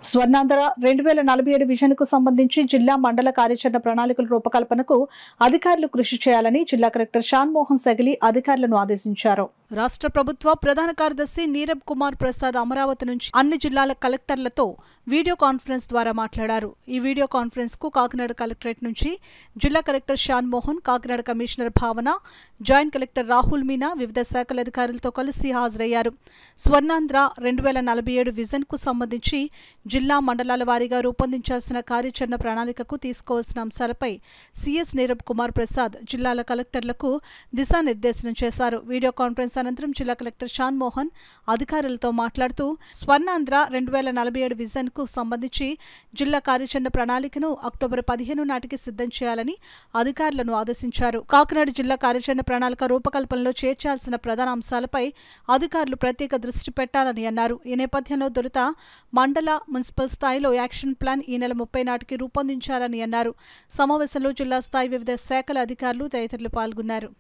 స్వర్ణాంధ్ర 2047 విజన్కు సంబంధించి జిల్లా మండల కార్యాచరణ ప్రణాళికల రూపకల్పనకు అధికారులు కృషి చేయాలని జిల్లా కలెక్టర్ షాన్ మోహన్ సెగిలి అధికారులను ఆదేశించారు. రాష్ట్ర ప్రభుత్వ ప్రధాన కార్యదర్శి నీరబ్ కుమార్ ప్రసాద్ అమరావతి నుంచి అన్ని జిల్లాల కలెక్టర్లతో వీడియో కాన్ఫరెన్స్ ద్వారా మాట్లాడారు. ఈ వీడియో కాన్ఫరెన్స్ కు కాకినాడ కలెక్టరేట్ నుంచి జిల్లా కలెక్టర్ షాన్ మోహన్, కాకినాడ కమిషనర్ భావన, జాయింట్ కలెక్టర్ రాహుల్ మీనా వివిధ శాఖల అధికారులతో కలిసి హాజరయ్యారు. స్వర్ణాంధ్ర 2047 విజన్ కు సంబంధించి జిల్లా మండలాల వారీగా రూపొందించాల్సిన కార్యాచరణ ప్రణాళికకు తీసుకోవాల్సిన అంశాలపై సీఎస్ నీరబ్ కుమార్ ప్రసాద్ జిల్లాల కలెక్టర్లకు దిశానిర్దేశనం చేశారు. వీడియో కాన్ఫరెన్స్ అనంతరం జిల్లా కలెక్టర్ షాన్ మోహన్ అధికారులతో మాట్లాడుతూ స్వర్ణాంధ్ర 2047 విజన్ కు సంబంధించి జిల్లా కార్యాచరణ ప్రణాళికను అక్టోబర్ 15 నాటికి సిద్ధం చేయాలని అధికారులను ఆదేశించారు. కాకినాడ జిల్లా కార్యాచరణ ప్రణాళిక రూపకల్పనలో చేర్చాల్సిన ప్రధాన అంశాలపై అధికారులు ప్రత్యేక దృష్టి పెట్టాలని అన్నారు. ఈ నేపథ్యంలో తొలుత మండల, మున్సిపల్ స్థాయిలో యాక్షన్ ప్లాన్ ఈ నెల 30 నాటికి రూపొందించాలని అన్నారు. సమావేశంలో జిల్లా స్థాయి వివిధ శాఖల అధికారులు తదితరులు పాల్గొన్నారు.